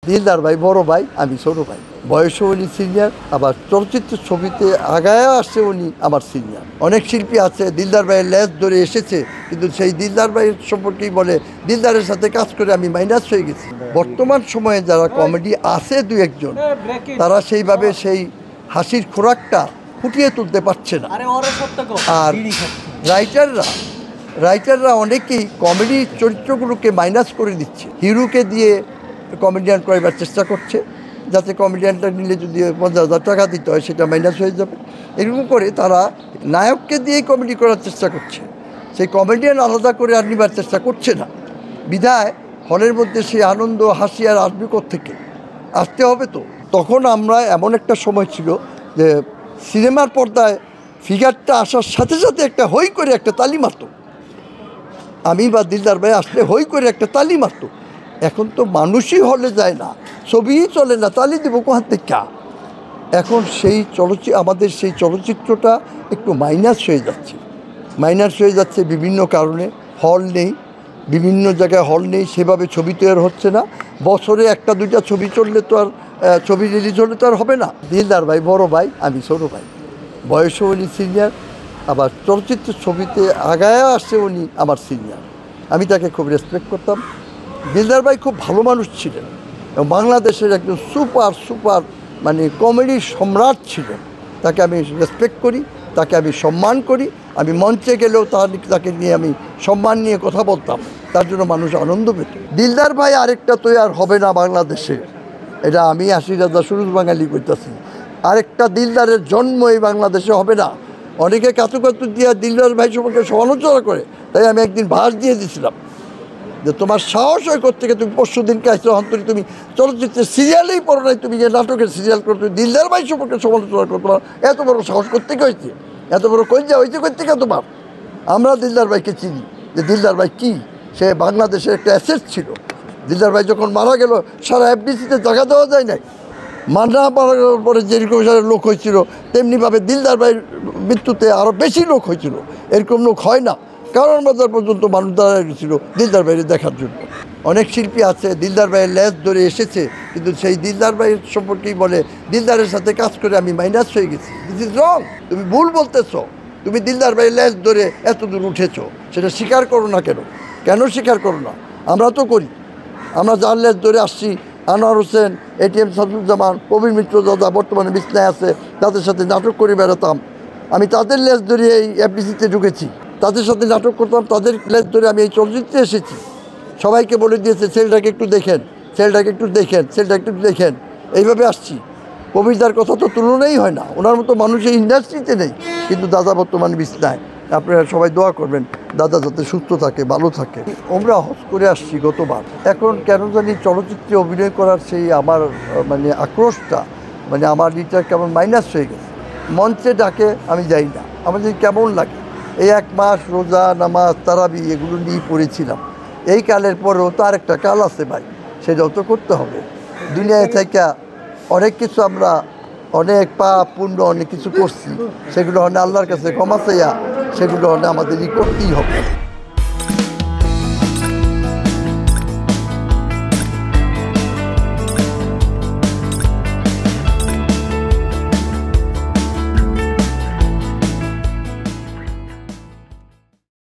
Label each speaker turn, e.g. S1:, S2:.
S1: দিলদার ভাই বড় ভাই, আমি ছোট ভাই। বয়সে উনি সিনিয়র, আবার চলচ্চিত্রের ছবিতে আগায় আসছে উনি আমার সিনিয়র। অনেক শিল্পী আছে দিলদার ভাইয়ের লেজ ধরে এসেছে, কিন্তু সেই দিলদার ভাইয়ের সম্পর্কেই বলে দিলদারের সাথে কাজ করে আমি মাইনাস হয়ে গেছি। বর্তমান সময়ে যারা কমেডি আছে দু একজন, তারা সেইভাবে সেই হাসির খোরাকটা ফুটিয়ে তুলতে পারছে না। আর রাইটাররা অনেকেই কমেডি চরিত্রগুলোকে মাইনাস করে দিচ্ছে, হিরোকে দিয়ে কমেডিয়ান করাবার চেষ্টা করছে, যাতে কমেডিয়ানটা নিলে যদি 50,000 টাকা দিতে হয় সেটা মাইনাস হয়ে যাবে। এরকম করে তারা নায়ককে দিয়েই কমেডি করার চেষ্টা করছে, সেই কমেডিয়ান আলাদা করে আর নিবার চেষ্টা করছে না। বিধায় হলের মধ্যে সেই আনন্দ হাসি আর আসবে থেকে আসতে হবে। তো তখন আমরা এমন একটা সময় ছিল যে সিনেমার পর্দায় ফিগারটা আসার সাথে সাথে একটা হই করে একটা তালি মারত, আমি বা দিলদার ভাই আসলে হই করে একটা তালি মারত। এখন তো মানুষই হলে যায় না, ছবিই চলে না, তালি দেবো কোথা থেকে? এখন সেই আমাদের সেই চলচ্চিত্রটা একটু মাইনাস হয়ে যাচ্ছে বিভিন্ন কারণে। হল নেই, বিভিন্ন জায়গায় হল নেই, সেভাবে ছবি তৈরি হচ্ছে না। বছরে একটা দুইটা ছবি চললে তো আর ছবি রিলিজ হলে তো আর হবে না। দিলদার ভাই বড় ভাই, আমি ছোট ভাই। বয়সে উনি সিনিয়র, আবার চলচ্চিত্রের ছবিতে আগায় আসছে উনি আমার সিনিয়র। আমি তাকে খুব রেসপেক্ট করতাম। দিলদার ভাই খুব ভালো মানুষ ছিলেন এবং বাংলাদেশের একজন সুপার মানে কমেডির সম্রাট ছিলেন। তাকে আমি রেসপেক্ট করি, তাকে আমি সম্মান করি। আমি মঞ্চে গেলেও তাকে নিয়ে আমি সম্মান নিয়ে কথা বলতাম, তার জন্য মানুষ আনন্দ পেত। দিলদার ভাই আরেকটা তৈরি আর হবে না বাংলাদেশে, এটা আমি আশিরাজা সুরজ বাঙালি করতেছি। আরেকটা দিলদারের জন্ম এই বাংলাদেশে হবে না। অনেকে কাতু দিয়ে দিলদার ভাই সম্পর্কে সমালোচনা করে, তাই আমি একদিন ভাষ দিয়ে দিয়েছিলাম যে তোমার সাহস হয় থেকে তুমি পরশু দিনকে আসছো অন্তরি, তুমি চলচ্চিত্রের সিরিয়ালেই পড়ো নাই, তুমি যে নাটকের সিরিয়াল করো, তুমি দিলদার ভাই সম্পর্কে সমালোচনা করো, তোমার এত বড় সাহস থেকে হয়েছে, এত বড় কইজা হয়েছে থেকে তোমার। আমরা দিলদার ভাইকে চিনি যে দিলদার ভাই কী, সে বাংলাদেশের একটা অ্যাসেট ছিল। দিলদার ভাই যখন মারা গেল সারা এফডিসিতে জায়গা দেওয়া যায় নাই। মারা যাওয়ার পরে যেরকম লোক হয়েছিল, তেমনিভাবে দিলদার ভাইয়ের মৃত্যুতে আরও বেশি লোক হয়েছিল। এরকম লোক হয় না, কারণ বাজার পর্যন্ত মানুষ দাঁড়ায় গেছিল দিলদার ভাইয়ের দেখার জন্য। অনেক শিল্পী আছে দিলদার ভাইয়ের লেজ ধরে এসেছে, কিন্তু সেই দিলদার ভাইয়ের সম্পর্কেই বলে দিলদারের সাথে কাজ করে আমি মাইনাস হয়ে গেছি। দিস ইজ রং, তুমি ভুল বলতেছো। তুমি দিলদার ভাইয়ের লেজ ধরে এত দূর উঠেছো, সেটা স্বীকার করো না। কেন স্বীকার করো না? আমরা তো করি। আমরা যার লেজ ধরে আসছি, আনোয়ার হোসেন, এটিএম সাদুজ্জামান, কবির মিত্র দাদা বর্তমানে বিছনায় আছে, তাদের সাথে নাটক করে বেড়াতাম। আমি তাদের লেজ ধরে এই এফডিসিতে ঢুকেছি, তাদের সাথে নাটক করতাম, তাদের লেজ ধরে আমি এই চলচ্চিত্রে এসেছি। সবাইকে বলে দিয়েছে ছেলেটাকে একটু দেখেন, এইভাবে আসছি। কবিরদার কথা তো তুলনাই হয় না, ওনার মতো মানুষ এই ইন্ডাস্ট্রিতে নেই। কিন্তু দাদা বর্তমানে বিছনায়। আপনারা সবাই দোয়া করবেন দাদা যাতে সুস্থ থাকে, ভালো থাকে। আমরা হজ করে আসছি গতবার। এখন কেন জানি চলচ্চিত্রে অভিনয় করার সেই আমার মানে আক্রোশটা, মানে আমার এটা কেমন মাইনাস হয়ে গেছে। মঞ্চে ডাকে আমি যাই না, আমার যে কেমন লাগে। এই 1 মাস রোজা নামাজ তারাবি এগুলো নিয়ে পড়েছিলাম। এই কালের পরেও তো আরেকটা কাল আছে ভাই, সেটাও তো করতে হবে। দুনিয়ায় থেকে অনেক কিছু আমরা অনেক পাপ পুণ্য অনেক কিছু করছি, সেগুলো আল্লাহর কাছে ক্ষমা চাইয়া সেগুলো আমাদেরই করতেই হবে।